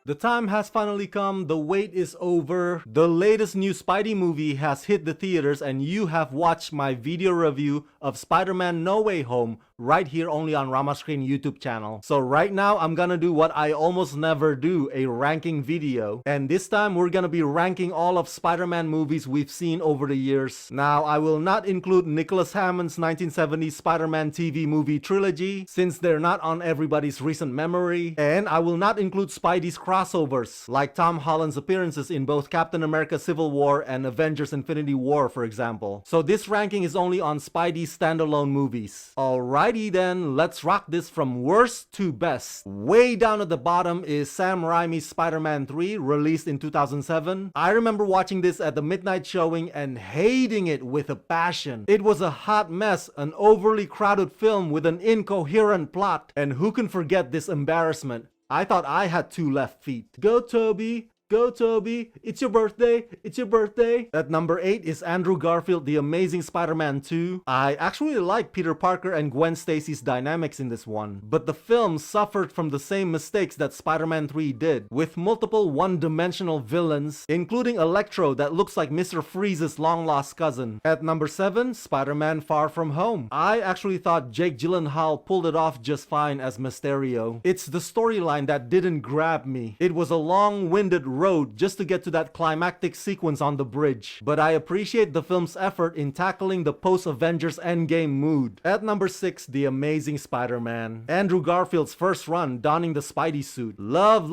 The time has finally come, the wait is over. The latest new Spidey movie has hit the theaters and you have watched my video review of SpiderMan No Way Home right here only on Ramascreen YouTube channel. So right now I'm gonna do what I almost never do, a ranking video. And this time we're gonna be ranking all of Spider-Man movies we've seen over the years. Now I will not include Nicholas Hammond's 1970s Spider-Man TV movie trilogy since they're not on everybody's recent memory. And I will not include Spidey's crossovers, like Tom Holland's appearances in both Captain America Civil War and Avengers Infinity War, for example. So this ranking is only on Spidey's standalone movies. Alrighty then, let's rock this from worst to best. Way down at the bottom is Sam Raimi's Spider-Man 3, released in 2007. I remember watching this at the midnight showing and hating it with a passion. It was a hot mess, an overly crowded film with an incoherent plot. And who can forget this embarrassment? I thought I had two left feet. Go Toby! Go Toby! It's your birthday! It's your birthday! At number 8 is Andrew Garfield, The Amazing Spider-Man 2. I actually like Peter Parker and Gwen Stacy's dynamics in this one, but the film suffered from the same mistakes that Spider-Man 3 did, with multiple one-dimensional villains, including Electro that looks like Mr. Freeze's long-lost cousin. At number 7, Spider-Man Far From Home. I actually thought Jake Gyllenhaal pulled it off just fine as Mysterio. It's the storyline that didn't grab me. It was a long-winded road just to get to that climactic sequence on the bridge, but I appreciate the film's effort in tackling the post-Avengers Endgame mood. At number 6, The Amazing Spider-Man. Andrew Garfield's first run donning the Spidey suit. Love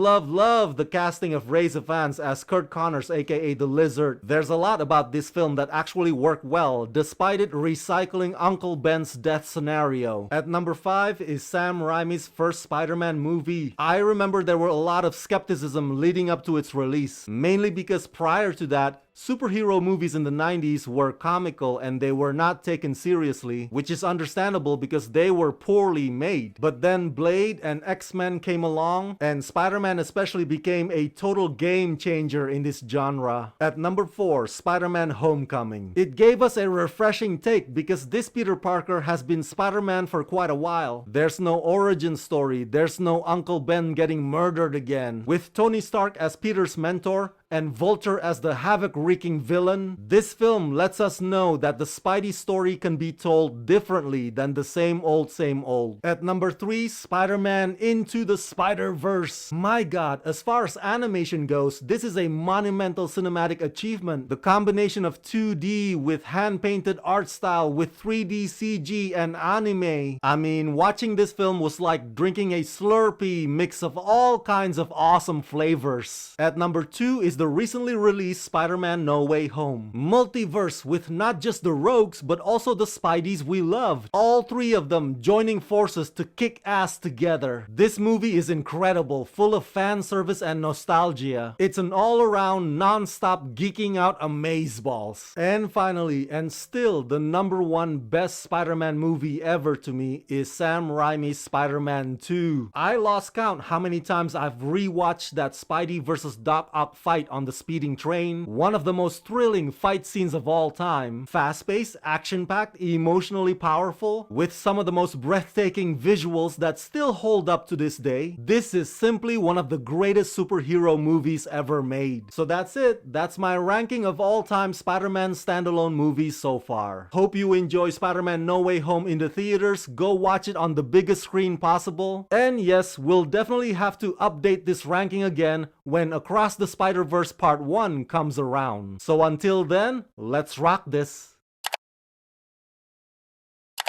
the casting of Ray Evans as Kurt Connors, aka the Lizard. There's a lot about this film that actually worked well, despite it recycling Uncle Ben's death scenario. At number 5 is Sam Raimi's first Spider-Man movie. I remember there were a lot of skepticism leading up to its release, mainly because prior to that, superhero movies in the 90s were comical and they were not taken seriously, which is understandable because they were poorly made. But then Blade and X-Men came along, and Spider-Man especially became a total game changer in this genre. At number 4, Spider-Man Homecoming. It gave us a refreshing take because this Peter Parker has been Spider-Man for quite a while. There's no origin story, there's no Uncle Ben getting murdered again. With Tony Stark as Peter's mentor, and Vulture as the havoc-wreaking villain, this film lets us know that the Spidey story can be told differently than the same old. At number 3, Spider-Man Into the SpiderVerse. My god, as far as animation goes, this is a monumental cinematic achievement. The combination of 2D with hand-painted art style with 3D CG and anime. I mean, watching this film was like drinking a Slurpee mix of all kinds of awesome flavors. At number 2 is the recently released Spider-Man No Way Home. Multiverse with not just the rogues but also the Spideys we loved. All three of them joining forces to kick ass together. This movie is incredible, full of fan service and nostalgia. It's an all-around, non-stop geeking out amazeballs. And finally, and still the number 1 best Spider-Man movie ever to me, is Sam Raimi's Spider-Man 2. I lost count how many times I've rewatched that Spidey vs. Doc Ock fight on the speeding train. One of the most thrilling fight scenes of all time. Fast-paced, action-packed, emotionally powerful, with some of the most breathtaking visuals that still hold up to this day. This is simply one of the greatest superhero movies ever made. So that's it. That's my ranking of all-time Spider-Man standalone movies so far. Hope you enjoy Spider-Man No Way Home in the theaters. Go watch it on the biggest screen possible. And yes, we'll definitely have to update this ranking again when Across the Spider-Verse Part 1 comes around. So until then, let's rock this.